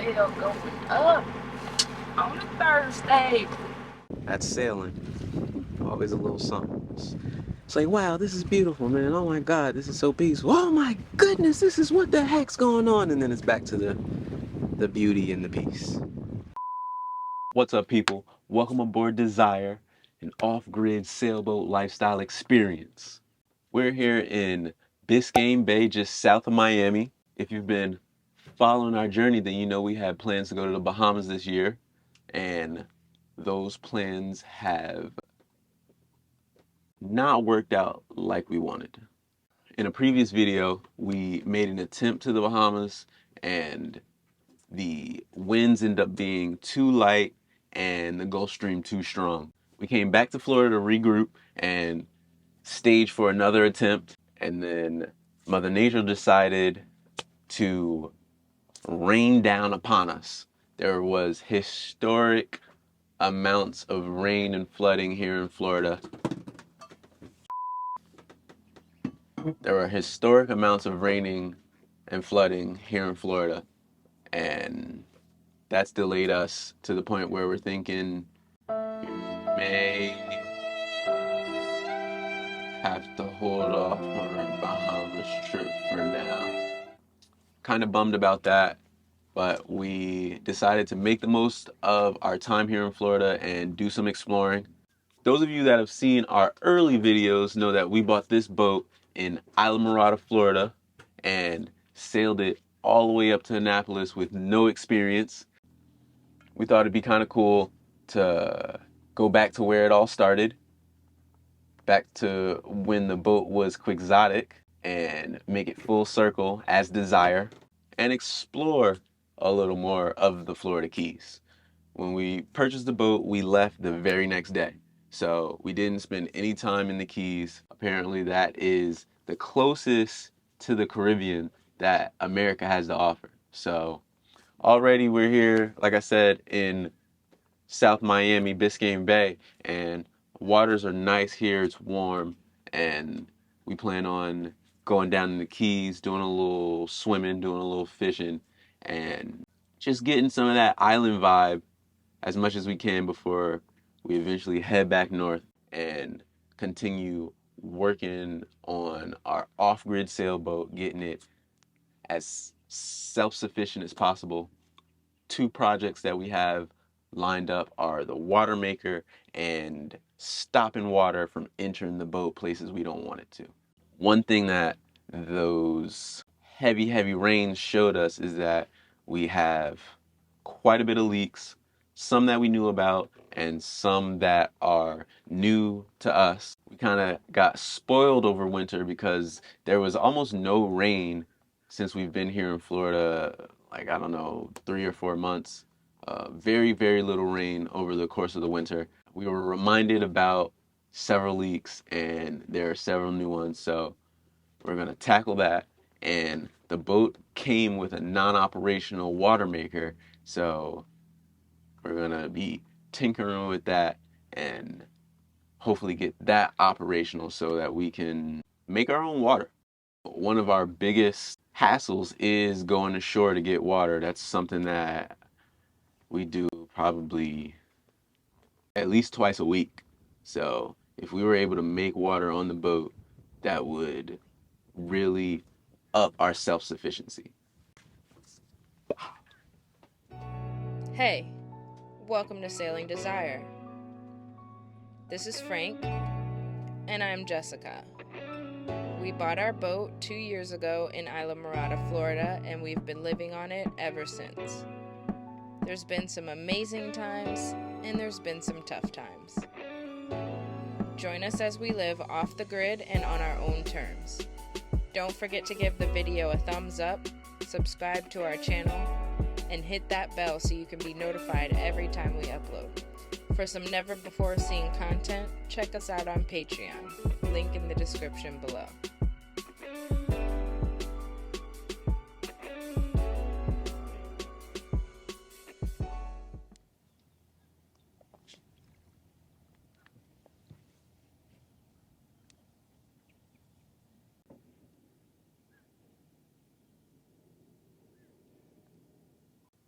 still going up on a Thursday. That's sailing. Always a little something. It's like, wow, this is beautiful, man. Oh my God, this is so peaceful. Oh my goodness, this is what the heck's going on. And then it's back to the beauty and the peace. What's up, people? Welcome aboard Desire, an off-grid sailboat lifestyle experience. We're here in Biscayne Bay, just south of Miami. If you've been following our journey, then you know we had plans to go to the Bahamas this year, and those plans have not worked out like we wanted. In a previous video, we made an attempt to the Bahamas, and the winds ended up being too light and the Gulf Stream too strong. We came back to Florida to regroup and stage for another attempt, and then Mother Nature decided to rain down upon us. There was historic amounts of rain and flooding here in Florida. There were historic amounts of raining and flooding here in Florida, and that's delayed us to the point where we're thinking we may have to hold off on our Bahamas trip for now. Kind of bummed about that, but we decided to make the most of our time here in Florida and do some exploring. Those of you that have seen our early videos know that we bought this boat in Isla Florida, and sailed it all the way up to Annapolis with no experience. We thought it'd be kind of cool to go back to where it all started, back to when the boat was quixotic, and make it full circle as Desire, and explore a little more of the Florida Keys. When we purchased the boat, we left the very next day. So we didn't spend any time in the Keys. Apparently that is the closest to the Caribbean that America has to offer. So already we're here, like I said, in South Miami, Biscayne Bay, and waters are nice here. It's warm, and we plan on going down in the Keys, doing a little swimming, doing a little fishing, and just getting some of that island vibe as much as we can before we eventually head back north and continue working on our off-grid sailboat, getting it as self-sufficient as possible. Two projects that we have lined up are the water maker and stopping water from entering the boat places we don't want it to. One thing that those heavy rains showed us is that we have quite a bit of leaks, some that we knew about and some that are new to us. We kind of got spoiled over winter because there was almost no rain since we've been here in Florida, like, I don't know, 3 or 4 months. Very little rain over the course of the winter. We were reminded about several leaks, and there are several new ones, so we're going to tackle that. And the boat came with a non-operational water maker, so we're going to be tinkering with that and hopefully get that operational so that we can make our own water. One of our biggest hassles is going ashore to get water. That's something that we do probably at least twice a week. So if we were able to make water on the boat, that would really up our self-sufficiency. Hey, welcome to Sailing Desire. This is Frank, and I'm Jessica. We bought our boat 2 years ago in Isla Mirada, Florida, and we've been living on it ever since. There's been some amazing times, and there's been some tough times. Join us as we live off the grid and on our own terms. Don't forget to give the video a thumbs up, subscribe to our channel, and hit that bell so you can be notified every time we upload. For some never-before-seen content, check us out on Patreon, link in the description below.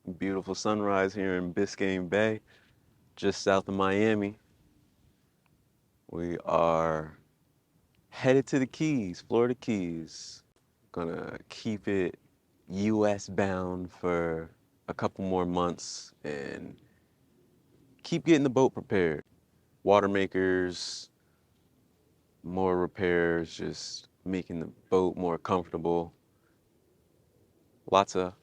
Beautiful sunrise here in Biscayne Bay, just south of Miami. We are headed to the Keys, Florida Keys. Gonna keep it US bound for a couple more months and keep getting the boat prepared. Water makers, more repairs, just making the boat more comfortable. Lots of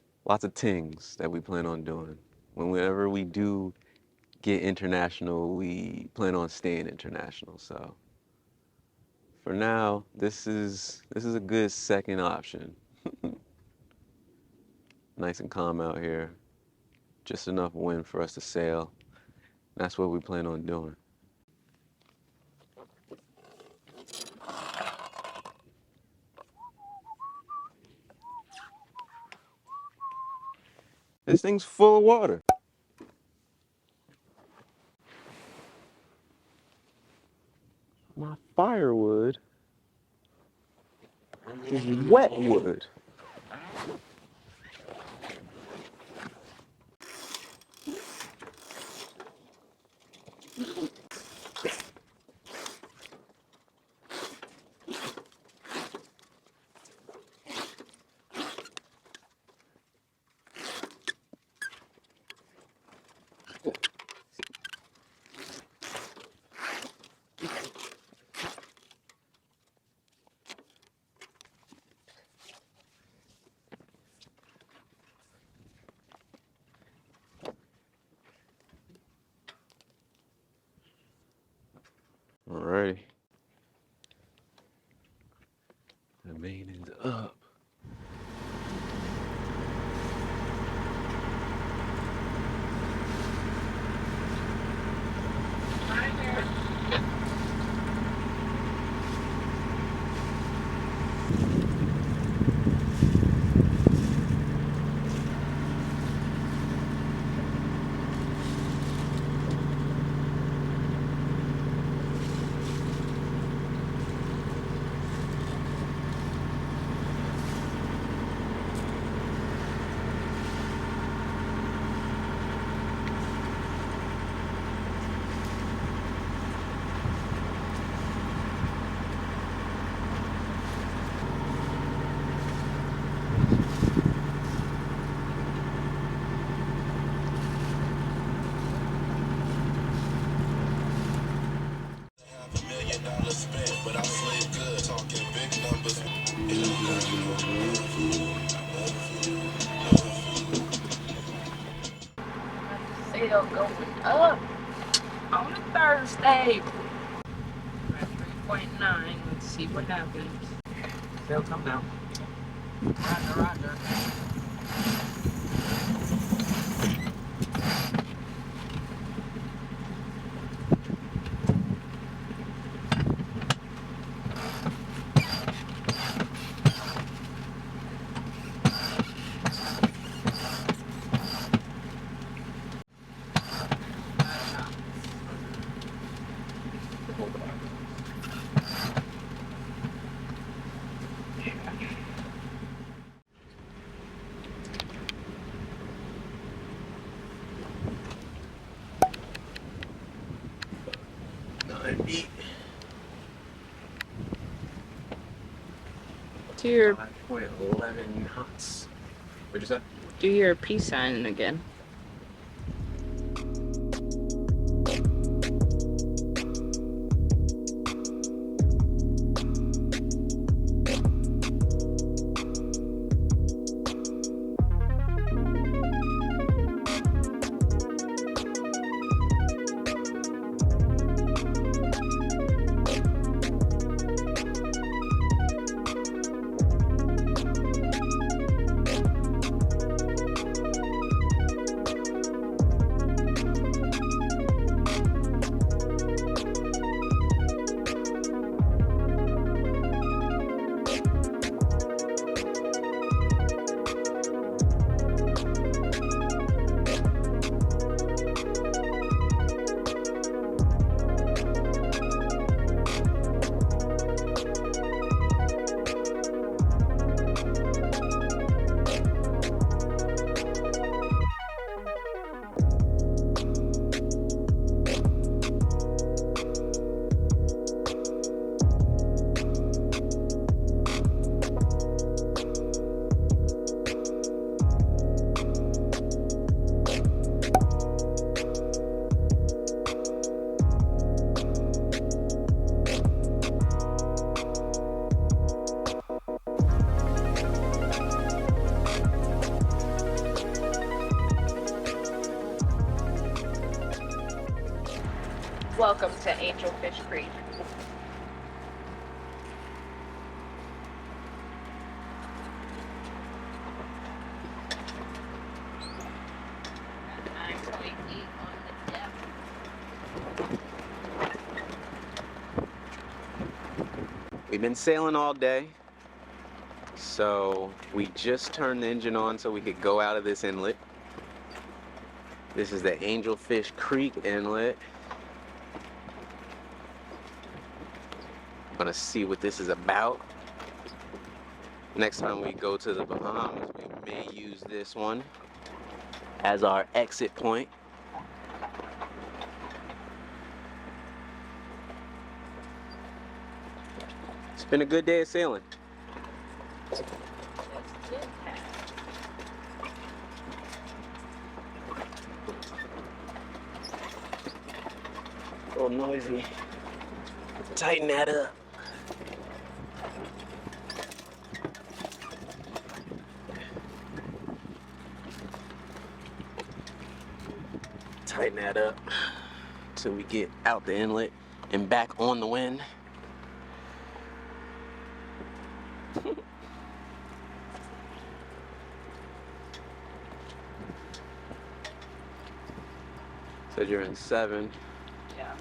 things that we plan on doing. Whenever we do get international, we plan on staying international. So for now, this is a good second option. Nice and calm out here. Just enough wind for us to sail. That's what we plan on doing. This thing's full of water. My firewood is wet wood. Alrighty. The main is up. Spent, but I sleep good, talking big numbers. Sail going up on a Thursday. We're at 3.9. Let's see what happens. Sail come down. Roger, roger. Do your 5.11 knots. What'd you say? do your peace sign again. Welcome to Angelfish Creek. We've been sailing all day, so we just turned the engine on so we could go out of this inlet. This is the Angelfish Creek inlet. Gonna see what this is about. Next time we go to the Bahamas, we may use this one as our exit point. It's been a good day of sailing. A little noisy. Tighten that up. Tighten that up till we get out the inlet and back on the wind. Said you're in 7. Yeah.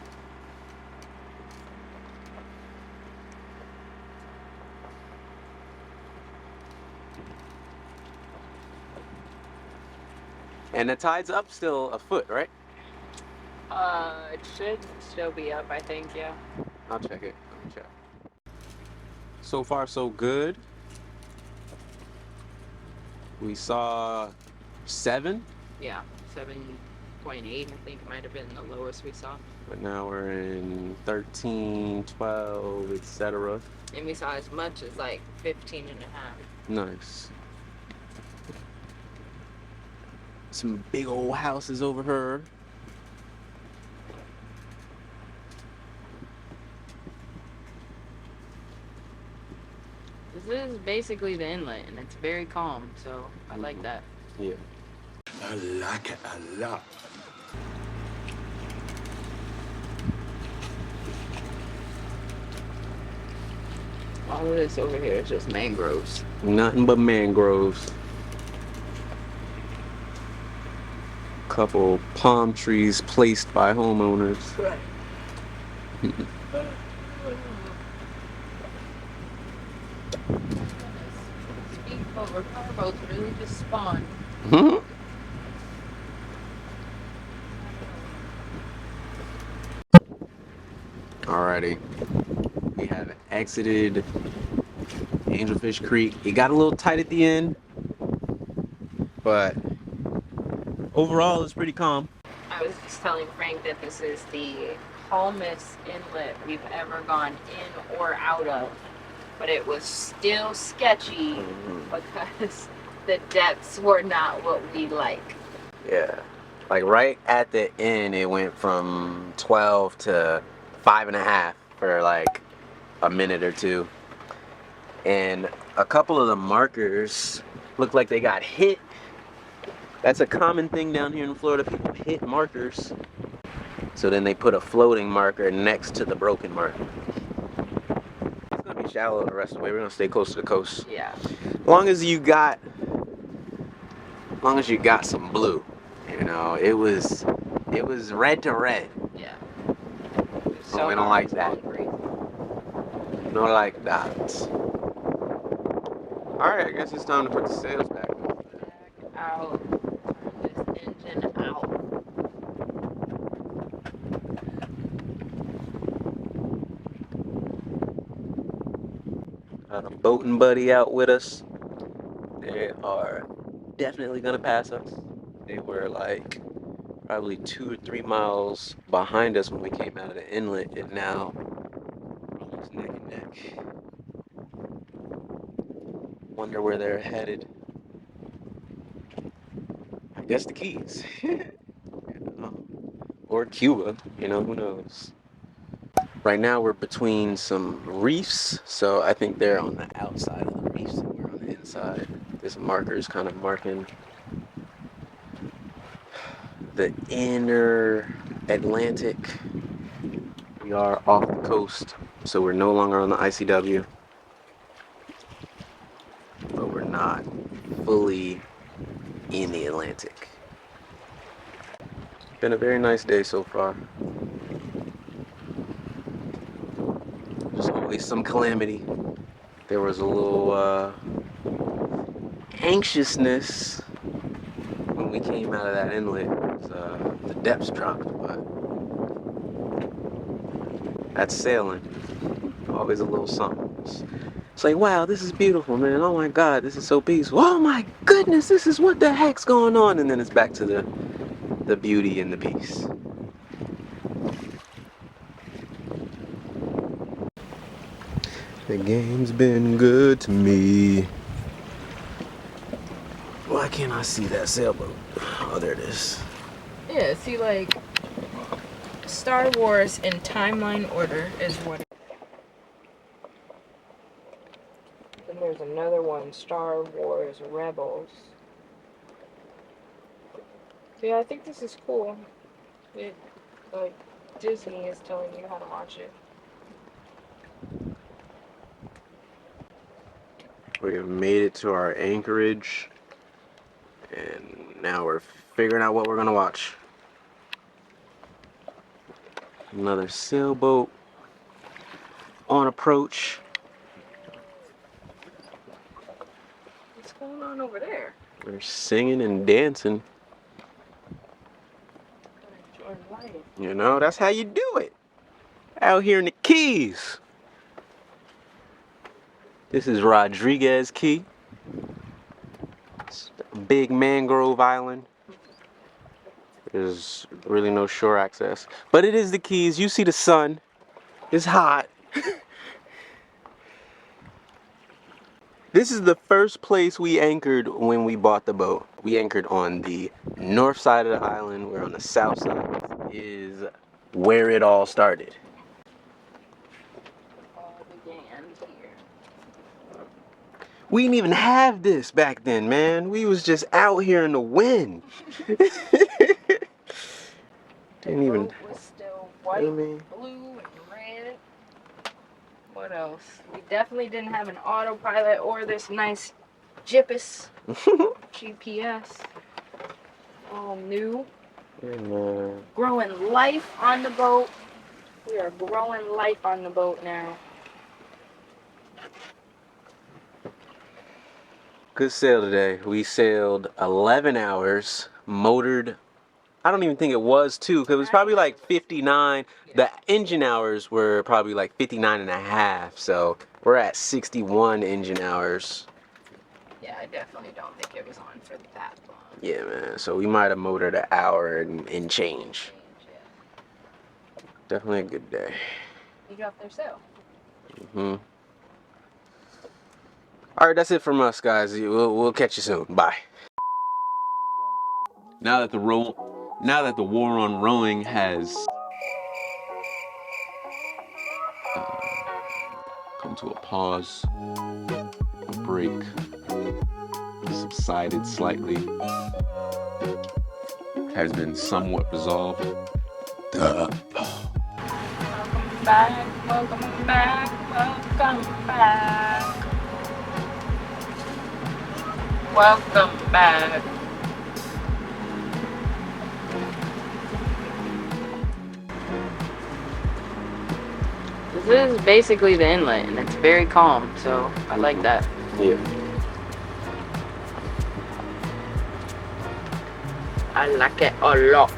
And the tide's up still a foot, right? It should still be up, I think, yeah. I'll check it. Let me check. So far, so good. We saw 7. Yeah, 7.8, I think might have been the lowest we saw. But now we're in 13, 12, etc. And we saw as much as like 15 and a half. Nice. Some big old houses over here. This is basically the inlet, and it's very calm, so I like that. Yeah. I like it a lot. All of this over here is just mangroves. Nothing but mangroves. Couple palm trees placed by homeowners. Speedboat powerboats really just spawned. Alrighty. We have exited Angelfish Creek. It got a little tight at the end, but overall it's pretty calm. I was just telling Frank that this is the calmest inlet we've ever gone in or out of, but it was still sketchy because the depths were not what we like. Yeah. Like right at the end, it went from 12 to 5.5 for like a minute or two. And a couple of the markers looked like they got hit. That's a common thing down here in Florida. People hit markers. So then they put a floating marker next to the broken marker. It's gonna be shallow the rest of the way. We're gonna stay close to the coast. Yeah. As long as you got some blue. You know, it was red to red. Yeah. So we don't like that. Don't like that. Alright, I guess it's time to put the sails back. Back out. Turn this engine out. Got a boating buddy out with us. They are definitely gonna pass us. They were like probably 2 or 3 miles behind us when we came out of the inlet, and now we're almost neck and neck. Wonder where they're headed. I guess the Keys. Or Cuba, you know, who knows. Right now we're between some reefs, so I think they're on the outside of the reefs and we're on the inside. This marker is kind of marking the inner Atlantic We are off the coast, so we're no longer on the ICW, but we're not fully in the Atlantic. Been a very nice day so far. There's always some calamity. There was a little anxiousness when we came out of that inlet. The depths dropped, but that's sailing. Always a little something. It's like, wow, this is beautiful, man. Oh my God, this is so peaceful. Oh my goodness, this is what the heck's going on. And then it's back to the beauty and the peace. The game's been good to me. Why can't I see that sailboat? Oh, there it is. Yeah, see, like, Star Wars in timeline order is what. Then there's another one, Star Wars Rebels. Yeah, I think this is cool. It, like, Disney is telling you how to watch it. We have made it to our anchorage, and now we're figuring out what we're gonna watch. Another sailboat on approach. What's going on over there? We're singing and dancing. Enjoy life. You know, that's how you do it. Out here in the Keys. This is Rodriguez Key. It's a big mangrove island. There's really no shore access. But it is the Keys. You see the sun. It's hot. This is the first place we anchored when we bought the boat. We anchored on the north side of the island, where on the south side is where it all started. All began here. We didn't even have this back then, man. We was just out here in the wind. Didn't even. The boat was still white, blue, and red. What else? We definitely didn't have an autopilot or this nice GPS. GPS. All new. Growing life on the boat. We are growing life on the boat now. Good sail today. We sailed 11 hours, motored. I don't even think it was 2, because it was probably like 59. The engine hours were probably like 59 and a half. So we're at 61 engine hours. Yeah, I definitely don't think it was on for that long. Yeah, man. So we might have motored an hour and change. Definitely a good day. You got their sail. Mm-hmm. All right, that's it from us, guys. We'll catch you soon. Bye. Now that the war on rowing has come to a pause, a break, subsided slightly, has been somewhat resolved. Welcome back, welcome back, welcome back. Welcome back. This is basically the inlet, and it's very calm, so I like that. Yeah. I like it a lot.